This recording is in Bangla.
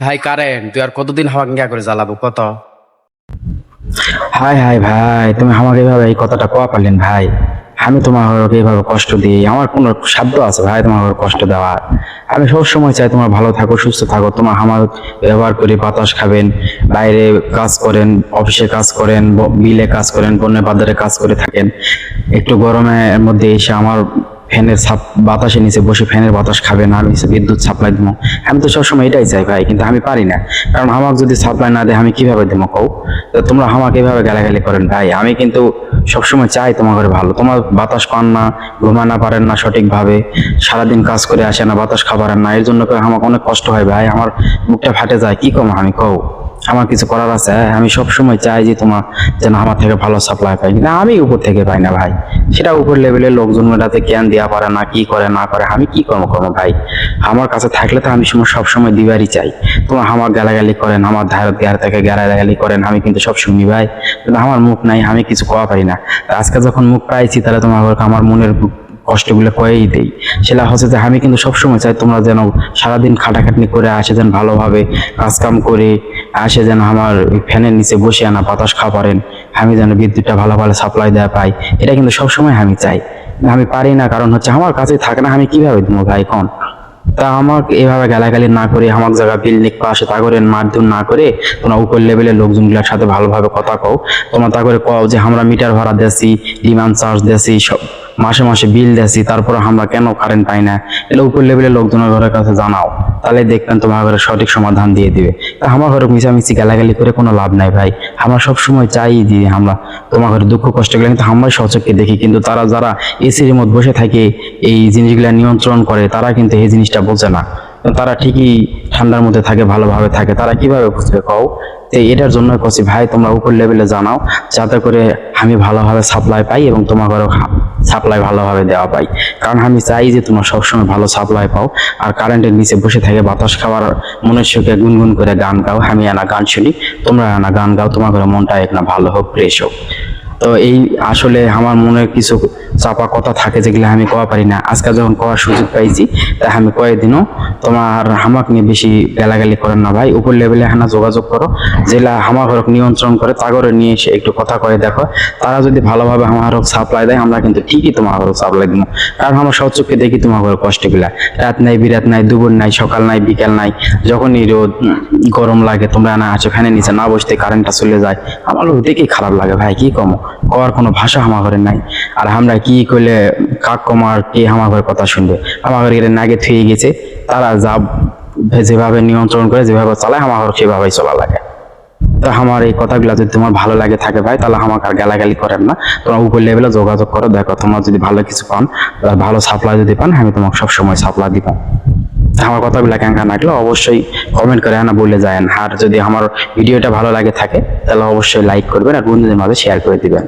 ভাই কারেন্ট তুই আর কতদিন হাওয়া গিয়া করে জ্বালাবো কত? হাই হাই ভাই, তুমি আমাকে এইভাবে এই কথাটা কোয়া পারলেন ভাই? আমি তোমাকে এইভাবে কষ্ট দিই? আমার কোনো সাধ্য আছে ভাই তোমাকে কষ্ট দেওয়ার? আমি সবসময় চাই তোমার ভালো থাকো, সুস্থ থাকো। তোমার আমার ব্যবহার করে বাতাস খাবেন, বাইরে কাজ করেন, অফিসে কাজ করেন, বিলে কাজ করেন, বন্যে বাজারে কাজ করে থাকেন, একটু গরমের মধ্যে এসে আমার ফ্যানের বাতাসের নিচে বসে ফ্যানের বাতাস খাবেন, আর হচ্ছে বিদ্যুৎ সাপ্লাই দেবো। আমি তো সবসময় এটাই চাই ভাই, কিন্তু আমি পারি না। কারণ আমাকে যদি সাপ্লাই না দেয় আমি কিভাবে দেবো কও? তো তোমরা আমাকে এভাবে গালাগালি করেন ভাই। আমি কিন্তু সবসময় চাই তোমার ঘরে ভালো। তোমার বাতাস পান না, ঘুমা না পারেন না সঠিকভাবে, সারাদিন কাজ করে আসে না, বাতাস খাবারেন না, এর জন্য করে আমাকে অনেক কষ্ট হয় ভাই। আমার মুখটা ফাটে যায়, কি কম আমি কও? আমার কিছু করার আছে? আমি সব সময় চাই যে তোমার যেন আমার থেকে ভালো সাপ্লাই পাই, কিন্তু আমি উপর থেকে পাই না ভাই। সেটা উপর লেভেলের লোকজন মেটাতে জ্ঞান দেওয়া পারে না, কি করে না করে, আমি কি কর্ম করবো ভাই? আমার কাছে থাকলে তো আমি সব সময় দিবারই চাই। তোমার আমার গালাগালি করেন, আমার ধার দেয়ার থেকে গালাগালি করেন, আমি কিন্তু সব শুনি ভাই। কিন্তু আমার মুখ নাই, আমি কিছু কওয়া পারি না। আজকে যখন মুখ পাইছি তাহলে তোমার আমার মনের কষ্টগুলো কয়েই দেই। সেটা হচ্ছে যে আমি কিন্তু সবসময় চাই তোমরা যেন সারাদিন খাটাখাটনি করে আসে, যেন ভালোভাবে কাজকাম করে আসে, যেন আমার ফ্যানের নিচে বসে আনা বাতাস পারেন, আমি যেন বিদ্যুৎটা ভালো ভালো সাপ্লাই দেওয়া পাই। এটা কিন্তু সবসময় আমি চাই। আমি পারি না, কারণ হচ্ছে আমার কাছে থাকে না, আমি কিভাবে দেবো ভাই কোন? তা আমাকে এভাবে গালাগালি না করে, আমার জায়গা বিল্ডিং পাশে তা করে মারধর না করে, তোমরা উপর লেভেলের লোকজনগুলোর সাথে ভালোভাবে কথা কও। তোমরা তা করে কও যে আমরা মিটার ভাড়া দিয়েছি, ডিমান্ড চার্জ দিয়েছি, সব মাসে মাসে বিল দিয়েছি, তারপরে আমরা কেন কারেন্ট পাই না? এটা উপর লেভেলের লোকজনের ঘরের কাছে জানাও, তাহলে দেখবেন তোমার ঘরে সঠিক সমাধান দিয়ে দিবে। তা আমার ঘরে মিশামিশি গালাগালি করে কোনো লাভ নাই ভাই। আমরা সবসময় চাই যে আমরা তোমার ঘরে দুঃখ কষ্ট গুলো কিন্তু আমরাই সচক্ষে দেখি, কিন্তু তারা যারা এসির মধ্যে বসে থাকে এই জিনিসগুলা নিয়ন্ত্রণ করে, তারা কিন্তু এই জিনিসটা বোঝে না। তারা ঠিকই ঠান্ডার মধ্যে থাকে, ভালোভাবে থাকে, তারা কিভাবে বুঝবে কও? তো এটার জন্য কছি ভাই, তোমরা উপর লেভেলে জানাও, যাতে করে আমি ভালোভাবে সাপ্লাই পাই এবং তোমার ঘরে সাপ্লাই ভালোভাবে দেওয়া পাই। কারণ আমি চাই যে তোমরা সবসময় ভালো সাপ্লাই পাও। আর কারেন্টের নিচে বসে থেকে বাতাস খাওয়ার মনের সুখে গুনগুন করে গান গাও। আমি আনা গান শুনি, তোমরা আনা গান গাও, তোমার ঘরে মনটা এক না ভালো হোক, ফ্রেশ হোক। তো এই আসলে আমার মনে কিছু চাপা কথা থাকে যেগুলো আমি কওয়া পারি না। আজকে যখন কওয়ার সুযোগ পাইছি, তাই আমি কয়েকদিনও তোমার হামাক নিয়ে বেশি গালাগালি করেন না ভাই। উপর লেভেলে হানা যোগাযোগ করো, যেটা আমার ঘরক নিয়ন্ত্রণ করে, তাগরে নিয়ে এসে একটু কথা কয়ে দেখো। তারা যদি ভালোভাবে আমার ঘরক সাপ্লাই দেয়, আমরা কিন্তু ঠিকই তোমার ঘরক সাপ্লাই দিব। কারণ আমার সচক্ষে দেখি তোমার ঘরের কষ্টগুলা। রাত নাই, বিরাত নাই, দুপুর নাই, সকাল নাই, বিকাল নাই, যখনই রোদ গরম লাগে, তোমরা না আসো ফ্যানের নিচে না বসতে কারেন্টটা চলে যায়, আমার দেখেই খারাপ লাগে ভাই। কি কমো, কওয়ার কোনো ভাষা আমার ঘরে নাই। আর আমরা কি করলে কাক কমার কে আমার ঘরের কথা শুনবে? আমার ঘরে নাগে থুয়ে গেছে, তারা যা যেভাবে নিয়ন্ত্রণ করে, যেভাবে চালায়, আমার ঘর সেভাবেই চলা লাগে। তো আমার এই কথাগুলো যদি তোমার ভালো লাগে থাকে ভাই, তাহলে আমাকে আর গালাগালি করেন না। তোমরা উপর লেভেলে যোগাযোগ করো, দেখো তোমরা যদি ভালো কিছু পান, ভালো সাপ্লাই যদি পান, আমি তোমাকে সবসময় সাপ্লাই দিব। আমার কথাগুলো কেমন লাগলো অবশ্যই কমেন্ট করে না বলে যায়। আর যদি আমার ভিডিওটা ভালো লাগে থাকে, তাহলে অবশ্যই লাইক করবেন আর বন্ধুদের মাঝে শেয়ার করে দিবেন।